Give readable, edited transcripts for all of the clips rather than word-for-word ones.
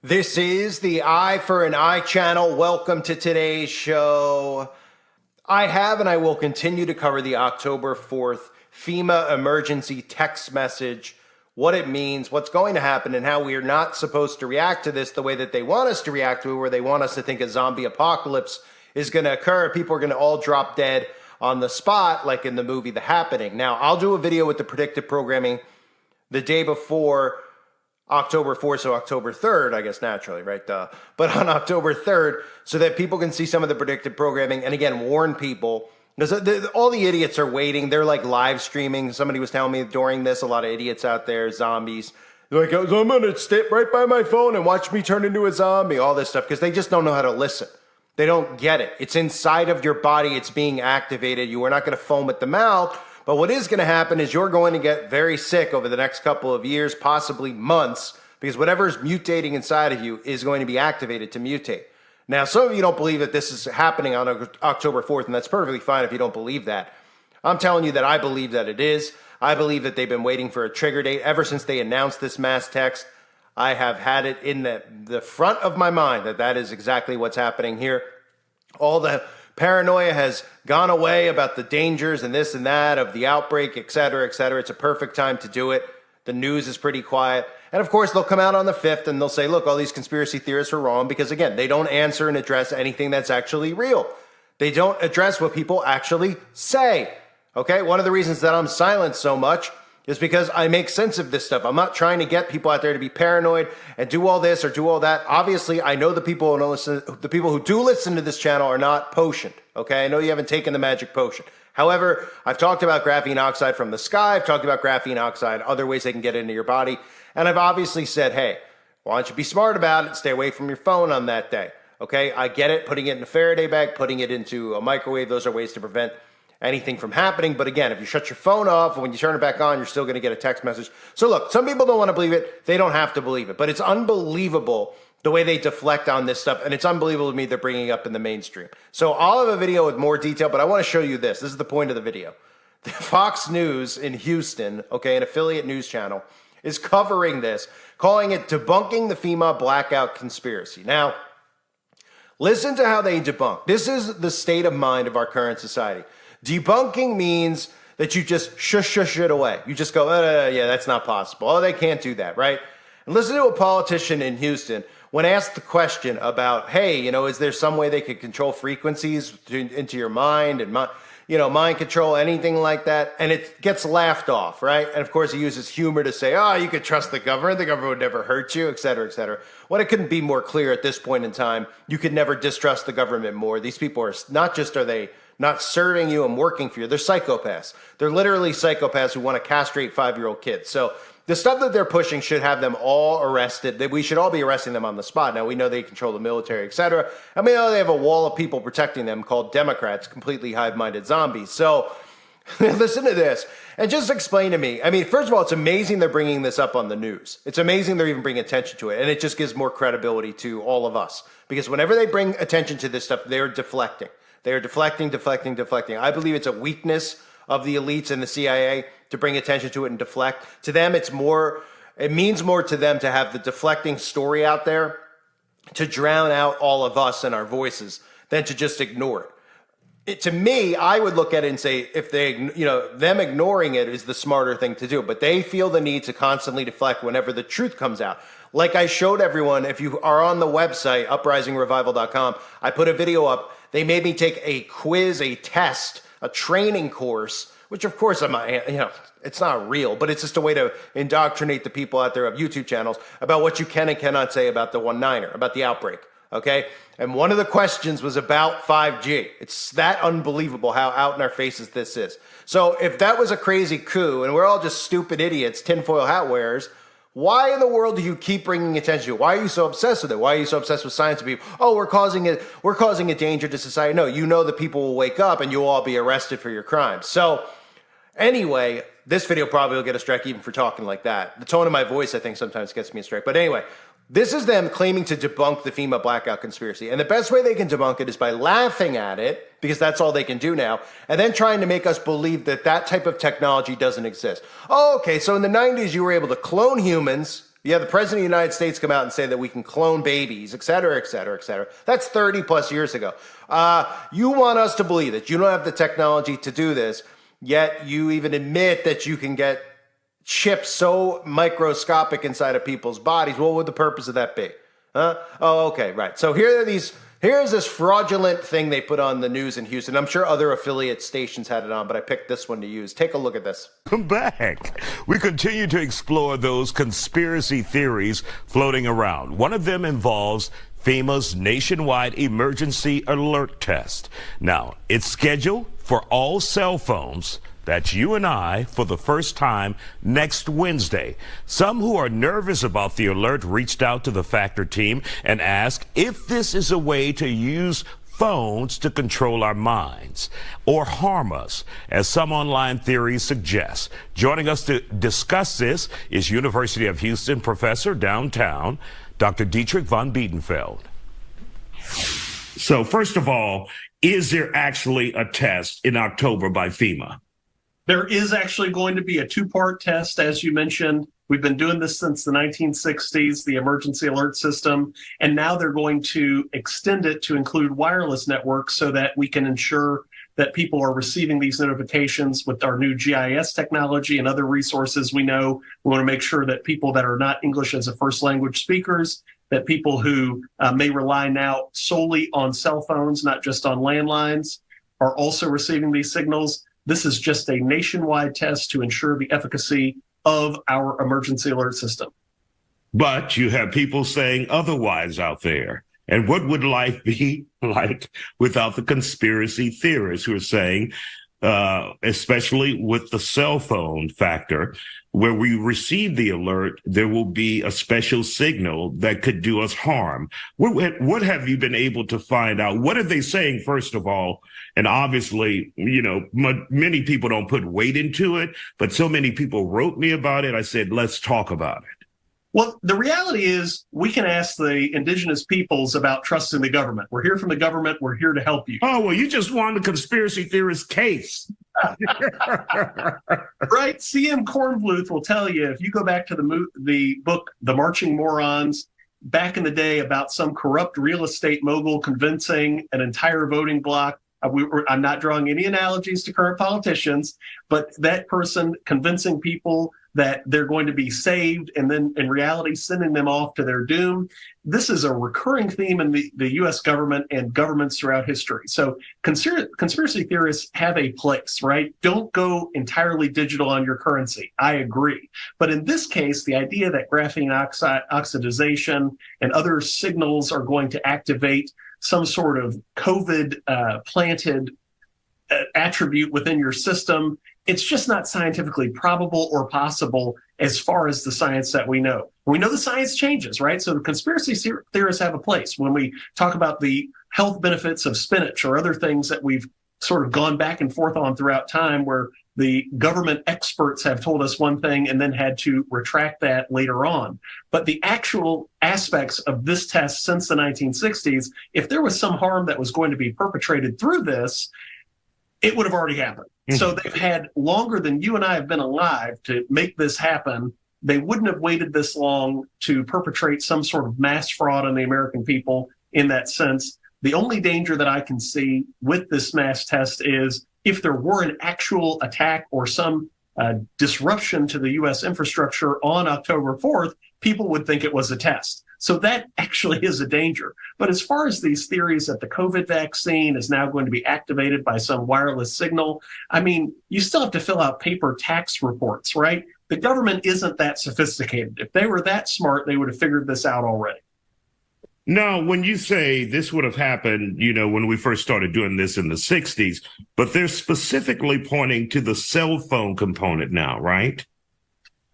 This is the Eye for an Eye channel. Welcome to today's show. I have and I will continue to cover the October 4th FEMA emergency text message, what it means, what's going to happen, and how we are not supposed to react to this the way that they want us to react to it, where they want us to think a zombie apocalypse is going to occur. People are going to all drop dead on the spot, like in the movie The Happening. Now, I'll do a video with the predictive programming the day before October 4th, so October 3rd, I guess naturally, right? But on October 3rd, so that people can see some of the predictive programming and again, warn people. Because all the idiots are waiting. They're like live streaming. Somebody was telling me during this, a lot of idiots out there, zombies. They're like, I'm going to sit right by my phone and watch me turn into a zombie, all this stuff, because they just don't know how to listen. They don't get it. It's inside of your body. It's being activated. You are not going to foam at the mouth. But what is going to happen is you're going to get very sick over the next couple of years, possibly months, because whatever is mutating inside of you is going to be activated to mutate. Now, some of you don't believe that this is happening on October 4th, and that's perfectly fine if you don't believe that. I'm telling you that I believe that it is. I believe that they've been waiting for a trigger date ever since they announced this mass text. I have had it in the front of my mind that that is exactly what's happening here. All the paranoia has gone away about the dangers and this and that of the outbreak, et cetera, et cetera. It's a perfect time to do it. The news is pretty quiet. And of course, they'll come out on the 5th and they'll say, look, all these conspiracy theorists are wrong because, again, they don't answer and address anything that's actually real. They don't address what people actually say. Okay? One of the reasons that I'm silent so much is because I make sense of this stuff. I'm not trying to get people out there to be paranoid and do all this or do all that. Obviously, I know the people who don't listen, the people who do listen to this channel are not potioned. Okay, I know you haven't taken the magic potion. However, I've talked about graphene oxide from the sky. I've talked about graphene oxide, other ways they can get into your body. And I've obviously said, hey, why don't you be smart about it? Stay away from your phone on that day. Okay, I get it. Putting it in a Faraday bag, putting it into a microwave, those are ways to prevent anything from happening. But again, if you shut your phone off and when you turn it back on, you're still going to get a text message. So look, some people don't want to believe it. They don't have to believe it. But it's unbelievable the way they deflect on this stuff. And it's unbelievable to me they're bringing it up in the mainstream. So I'll have a video with more detail, but I want to show you this. This is the point of the video. The Fox News in Houston, okay, an affiliate news channel, is covering this, calling it Debunking the FEMA Blackout Conspiracy. Now, listen to how they debunk. This is the state of mind of our current society. Debunking means that you just shush it away. You just go, yeah, that's not possible. Oh, they can't do that, right? And listen to a politician in Houston when asked the question about, hey, is there some way they could control frequencies into your mind and mind control, anything like that? And it gets laughed off, right? And of course, he uses humor to say, oh, you could trust the government. The government would never hurt you, et cetera, et cetera. Well, it couldn't be more clear at this point in time. You could never distrust the government more. These people are not just are they not serving you and working for you. They're psychopaths. They're literally psychopaths who want to castrate 5-year-old kids. So the stuff that they're pushing should have them all arrested. We should all be arresting them on the spot. Now, we know they control the military, et cetera. And we know they have a wall of people protecting them called Democrats, completely hive-minded zombies. So listen to this and just explain to me. I mean, first of all, it's amazing they're bringing this up on the news. It's amazing they're even bringing attention to it. And it just gives more credibility to all of us. Because whenever they bring attention to this stuff, they're deflecting. They are deflecting. I believe it's a weakness of the elites and the CIA to bring attention to it and deflect. To them, it means more to them to have the deflecting story out there to drown out all of us and our voices than to just ignore it. To me, I would look at it and say, if them ignoring it is the smarter thing to do, but they feel the need to constantly deflect whenever the truth comes out. Like I showed everyone, if you are on the website, uprisingrevival.com, I put a video up. They made me take a quiz, a test, a training course, which of course it's not real, but it's just a way to indoctrinate the people out there of YouTube channels about what you can and cannot say about the 1-9er, about the outbreak, okay? And one of the questions was about 5G. It's that unbelievable how out in our faces this is. So if that was a crazy coup and we're all just stupid idiots, tinfoil hat wearers, why in the world do you keep bringing attention to it? Why are you so obsessed with it? Why are you so obsessed with science and people? Oh, we're causing a danger to society. No, you know that people will wake up and you'll all be arrested for your crimes. So anyway, this video probably will get a strike even for talking like that. The tone of my voice, I think, sometimes gets me a strike. But anyway, this is them claiming to debunk the FEMA blackout conspiracy. And the best way they can debunk it is by laughing at it, because that's all they can do now, and then trying to make us believe that that type of technology doesn't exist. Oh, okay, so in the 90s, you were able to clone humans Yeah, the president of the United States come out and say that we can clone babies, et cetera, et cetera, et cetera. That's 30 plus years ago. You want us to believe that you don't have the technology to do this, yet you even admit that you can get chips so microscopic inside of people's bodies. What would the purpose of that be? Huh? Oh, okay, right. So here's this fraudulent thing they put on the news in Houston. I'm sure other affiliate stations had it on, but I picked this one to use. Take a look at this. Come back. We continue to explore those conspiracy theories floating around. One of them involves FEMA's nationwide emergency alert test. Now, it's scheduled for all cell phones. That's you and I for the first time next Wednesday. Some who are nervous about the alert reached out to the Factor team and asked if this is a way to use phones to control our minds or harm us, as some online theories suggest. Joining us to discuss this is University of Houston professor downtown, Dr. Dietrich von Biedenfeld. So first of all, is there actually a test in October by FEMA? There is actually going to be a two-part test, as you mentioned. We've been doing this since the 1960s, the emergency alert system, and now they're going to extend it to include wireless networks so that we can ensure that people are receiving these notifications with our new GIS technology and other resources. We know we want to make sure that people that are not English as a first language speakers, that people who may rely now solely on cell phones, not just on landlines, are also receiving these signals. This is just a nationwide test to ensure the efficacy of our emergency alert system. But you have people saying otherwise out there. And what would life be like without the conspiracy theorists who are saying, especially with the cell phone factor, where we receive the alert, there will be a special signal that could do us harm. What have you been able to find out? What are they saying, first of all? And obviously, you know, many people don't put weight into it, but so many people wrote me about it. I said, let's talk about it. Well, the reality is we can ask the indigenous peoples about trusting the government. We're here from the government. We're here to help you. Oh, well, you just won the conspiracy theorist case. Right. C.M. Kornbluth will tell you, if you go back to the book, The Marching Morons, back in the day about some corrupt real estate mogul convincing an entire voting bloc. I'm not drawing any analogies to current politicians, but that person convincing people that they're going to be saved and then in reality sending them off to their doom. This is a recurring theme in the U.S. government and governments throughout history. So conspiracy theorists have a place, right? Don't go entirely digital on your currency. I agree. But in this case, the idea that graphene oxidization and other signals are going to activate some sort of COVID planted attribute within your system, it's just not scientifically probable or possible as far as the science that we know. We know the science changes, right? So the conspiracy theorists have a place. When we talk about the health benefits of spinach or other things that we've sort of gone back and forth on throughout time, where the government experts have told us one thing and then had to retract that later on. But the actual aspects of this test since the 1960s, if there was some harm that was going to be perpetrated through this, it would have already happened. Mm-hmm. So they've had longer than you and I have been alive to make this happen. They wouldn't have waited this long to perpetrate some sort of mass fraud on the American people in that sense. The only danger that I can see with this mass test is if there were an actual attack or some disruption to the U.S. infrastructure on October 4th, people would think it was a test. So that actually is a danger. But as far as these theories that the COVID vaccine is now going to be activated by some wireless signal, I mean, you still have to fill out paper tax reports, right? The government isn't that sophisticated. If they were that smart, they would have figured this out already. Now, when you say this would have happened, you know, when we first started doing this in the 60s, but they're specifically pointing to the cell phone component now, right?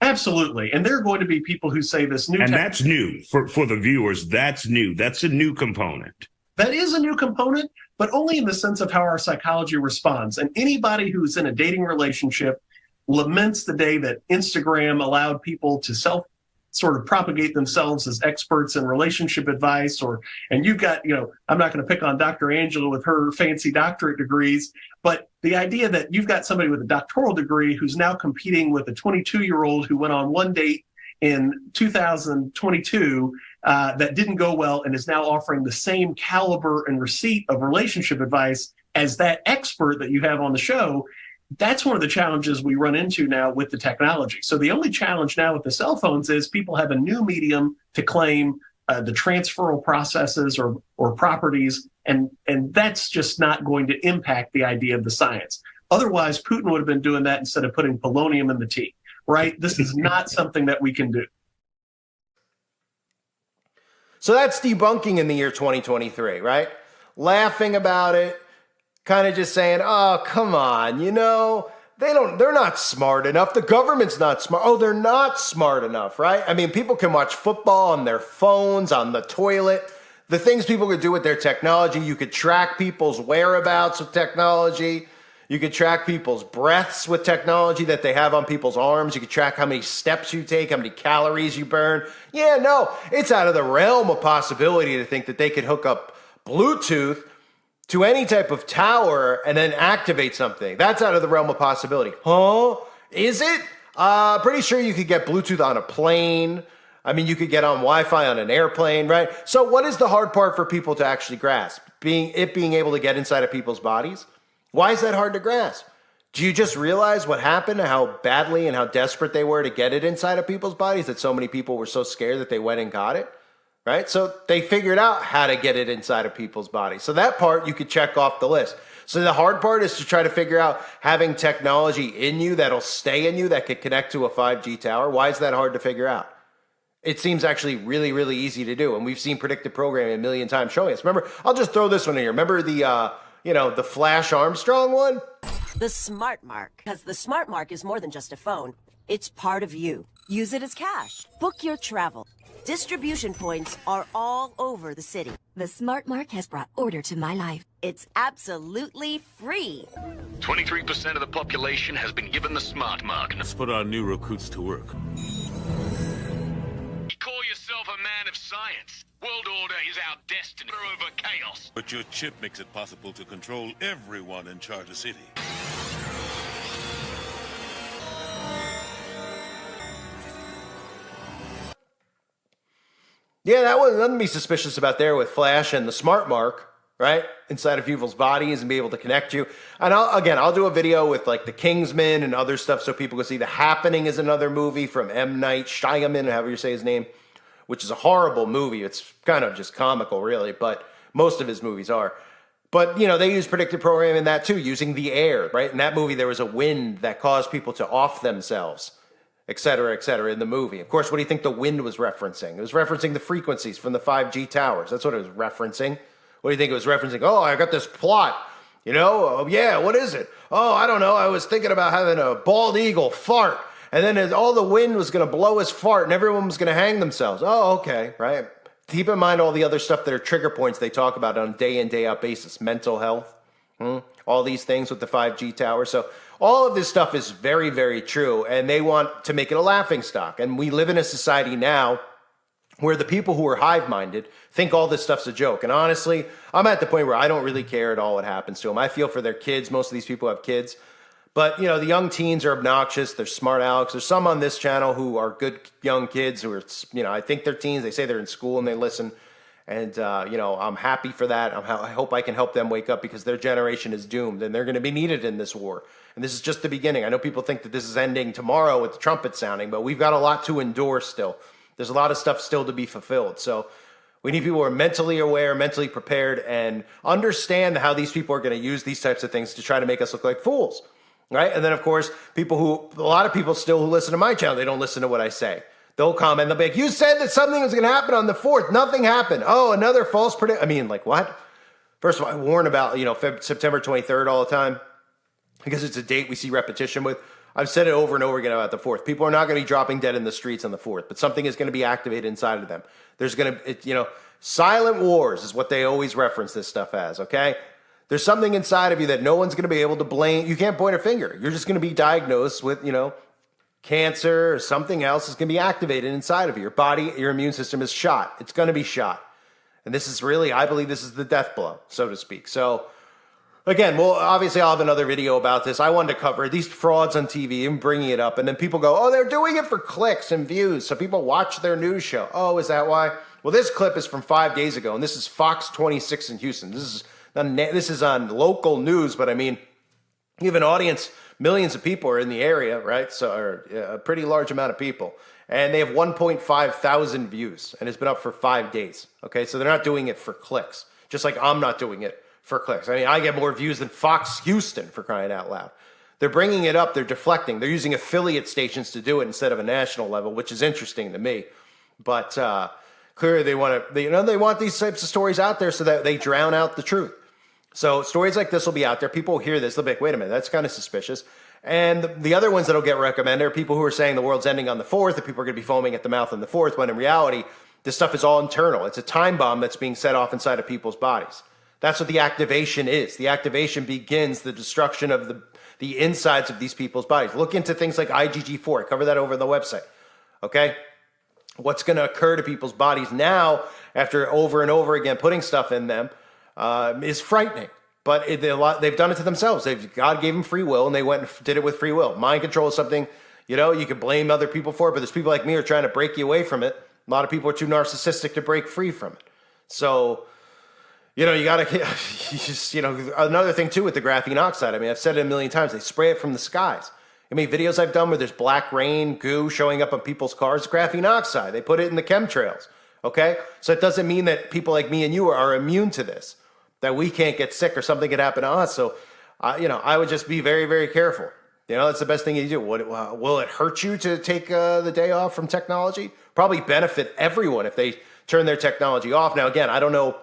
Absolutely. And there are going to be people who say this new... And that's new for the viewers. That's new. That's a new component. That is a new component, but only in the sense of how our psychology responds. And anybody who's in a dating relationship laments the day that Instagram allowed people to sort of propagate themselves as experts in relationship advice, and you've got, you know, I'm not going to pick on Dr. Angela with her fancy doctorate degrees, but the idea that you've got somebody with a doctoral degree who's now competing with a 22-year-old who went on one date in 2022 that didn't go well and is now offering the same caliber and receipt of relationship advice as that expert that you have on the show. That's one of the challenges we run into now with the technology. So the only challenge now with the cell phones is people have a new medium to claim the transferal processes or properties, and that's just not going to impact the idea of the science. Otherwise, Putin would have been doing that instead of putting polonium in the tea, right? This is not something that we can do. So that's debunking in the year 2023, right? Laughing about it, kind of just saying, oh, come on, you know, they're not smart enough. The government's not smart. Oh, they're not smart enough, right? I mean, people can watch football on their phones, on the toilet. The things people could do with their technology, you could track people's whereabouts with technology. You could track people's breaths with technology that they have on people's arms. You could track how many steps you take, how many calories you burn. Yeah, no, it's out of the realm of possibility to think that they could hook up Bluetooth to any type of tower and then activate something. That's out of the realm of possibility. Huh? Is it? Pretty sure you could get Bluetooth on a plane. I mean, you could get on Wi-Fi on an airplane, right? So what is the hard part for people to actually grasp? Being able to get inside of people's bodies? Why is that hard to grasp? Do you just realize what happened, how badly and how desperate they were to get it inside of people's bodies, that so many people were so scared that they went and got it? Right? So they figured out how to get it inside of people's bodies. So that part you could check off the list. So the hard part is to try to figure out having technology in you that'll stay in you that could connect to a 5G tower. Why is that hard to figure out? It seems actually really, really easy to do. And we've seen predictive programming a million times showing us. Remember, I'll just throw this one in here. Remember the Flash Armstrong one? The Smart Mark. Because the Smart Mark is more than just a phone. It's part of you. Use it as cash. Book your travel. Distribution points are all over the city. The Smart Mark has brought order to my life. It's absolutely free. 23% of the population has been given the Smart Mark. Let's put our new recruits to work. You call yourself a man of science. World order is our destiny over chaos. But your chip makes it possible to control everyone in Charter City. Yeah, that was nothing to be suspicious about there with Flash and the Smart Mark, right? Inside of people's bodies and be able to connect you. And I'll do a video with like The Kingsman and other stuff so people can see. The Happening is another movie from M. Night Shyamalan, however you say his name, which is a horrible movie. It's kind of just comical, really, but most of his movies are. But, you know, they use predictive programming in that too, using the air, right? In that movie, there was a wind that caused people to off themselves, et cetera, in the movie. Of course, what do you think the wind was referencing? It was referencing the frequencies from the 5G towers. That's what it was referencing. What do you think it was referencing? Oh, I got this plot. You know, oh, yeah, what is it? Oh, I don't know. I was thinking about having a bald eagle fart. And then all the wind was going to blow his fart and everyone was going to hang themselves. Oh, okay, right? Keep in mind all the other stuff that are trigger points they talk about on a day in, day out basis. Mental health, all these things with the 5G tower. So all of this stuff is very, very true. And they want to make it a laughing stock. And we live in a society now where the people who are hive-minded think all this stuff's a joke. And honestly, I'm at the point where I don't really care at all what happens to them. I feel for their kids. Most of these people have kids. But, you know, the young teens are obnoxious. They're smart Alex. There's some on this channel who are good young kids who are, you know, I think they're teens. They say they're in school and they listen. And, you know, I'm happy for that. I hope I can help them wake up because their generation is doomed and they're going to be needed in this war. And this is just the beginning. I know people think that this is ending tomorrow with the trumpet sounding, but we've got a lot to endure still. There's a lot of stuff still to be fulfilled. So we need people who are mentally aware, mentally prepared, and understand how these people are going to use these types of things to try to make us look like fools. Right? And then, of course, a lot of people still who listen to my channel, they don't listen to what I say. They'll comment, they'll be like, you said that something was going to happen on the 4th. Nothing happened. Oh, another false prediction. I mean, like, what? First of all, I warn about, you know, September 23rd all the time because it's a date we see repetition with. I've said it over and over again about the 4th. People are not going to be dropping dead in the streets on the 4th, but something is going to be activated inside of them. There's going to, you know, silent wars is what they always reference this stuff as, okay? There's something inside of you that no one's going to be able to blame. You can't point a finger. You're just going to be diagnosed with, you know, cancer or something else is going to be activated inside of you. Your body, your immune system is shot. It's going to be shot. And this is really, I believe this is the death blow, so to speak. So Again, well, obviously I'll have another video about this. I wanted to cover these frauds on TV and bringing it up. And then people go, oh, they're doing it for clicks and views. So people watch their news show. Oh, is that why? Well, this clip is from 5 days ago. And this is Fox 26 in Houston. This is on local news. But I mean, you have an audience, millions of people are in the area, right? So a pretty large amount of people. And they have 1.5 thousand views. And it's been up for 5 days. Okay, so they're not doing it for clicks. Just like I'm not doing it for clicks. I mean, I get more views than Fox Houston, for crying out loud. They're bringing it up. They're deflecting. They're using affiliate stations to do it instead of a national level, which is interesting to me. But clearly they want to, they want these types of stories out there so that they drown out the truth. So stories like this will be out there. People will hear this. They'll be like, wait a minute, that's kind of suspicious. And the other ones that'll get recommended are people who are saying the world's ending on the 4th, and people are going to be foaming at the mouth on the 4th, when in reality, this stuff is all internal. It's a time bomb that's being set off inside of people's bodies. That's what the activation is. The activation begins the destruction of the insides of these people's bodies. Look into things like IgG4. I cover that over on the website. Okay? What's going to occur to people's bodies now after over and over again putting stuff in them is frightening. But they've done it to themselves. God gave them free will, and they went and did it with free will. Mind control is something, you can blame other people for it, but there's people like me who are trying to break you away from it. A lot of people are too narcissistic to break free from it. So, you got to, another thing too with the graphene oxide. I mean, I've said it a million times. They spray it from the skies. I mean, videos I've done where there's black rain, goo showing up on people's cars, graphene oxide. They put it in the chemtrails. Okay? So it doesn't mean that people like me and you are immune to this, that we can't get sick or something could happen to us. So, I would just be very, very careful. That's the best thing you do. Will it hurt you to take the day off from technology? Probably benefit everyone if they turn their technology off. Now, again, I don't know.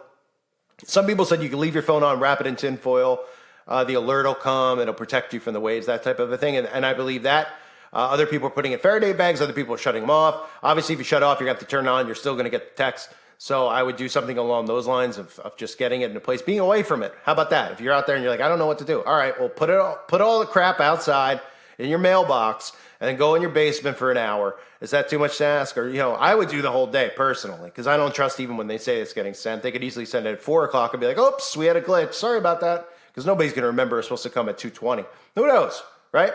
Some people said you can leave your phone on, wrap it in tinfoil. The alert will come. It'll protect you from the waves, that type of a thing. And I believe that. Other people are putting in Faraday bags. Other people are shutting them off. Obviously, if you shut off, you're going to have to turn it on. You're still going to get the text. So I would do something along those lines of just getting it in a place, being away from it. How about that? If you're out there and you're like, I don't know what to do. All right, well, put all the crap outside in your mailbox and then go in your basement for an hour. Is that too much to ask? Or, I would do the whole day personally, because I don't trust even when they say it's getting sent. They could easily send it at 4 o'clock and be like, oops, we had a glitch. Sorry about that. Because nobody's going to remember it's supposed to come at 2:20. Who knows, right?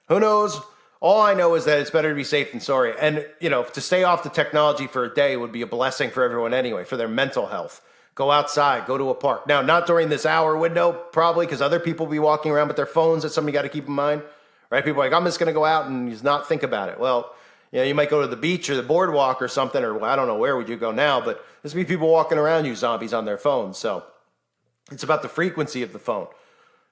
Who knows? All I know is that it's better to be safe than sorry. And, to stay off the technology for a day would be a blessing for everyone anyway, for their mental health. Go outside, go to a park. Now, not during this hour window, probably, because other people will be walking around with their phones. That's something you got to keep in mind, right? People are like, I'm just going to go out and just not think about it. Well, you might go to the beach or the boardwalk or something, or I don't know, where would you go now? But there's be people walking around you zombies on their phones. So it's about the frequency of the phone,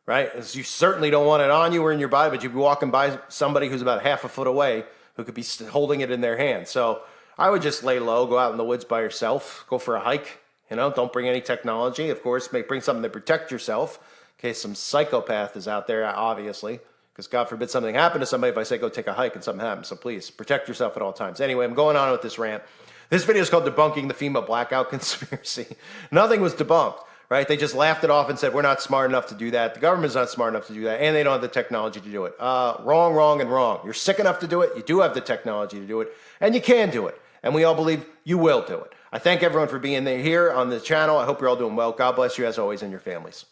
right? As you certainly don't want it on you or in your body, but you'd be walking by somebody who's about half a foot away who could be holding it in their hand. So I would just lay low, go out in the woods by yourself, go for a hike. Don't bring any technology. Of course, bring something to protect yourself in case some psychopath is out there, obviously. Because God forbid something happened to somebody if I say go take a hike and something happens. So please, protect yourself at all times. Anyway, I'm going on with this rant. This video is called Debunking the FEMA Blackout Conspiracy. Nothing was debunked, right? They just laughed it off and said, we're not smart enough to do that. The government's not smart enough to do that. And they don't have the technology to do it. Wrong, wrong, and wrong. You're sick enough to do it. You do have the technology to do it. And you can do it. And we all believe you will do it. I thank everyone for being here on the channel. I hope you're all doing well. God bless you as always and your families.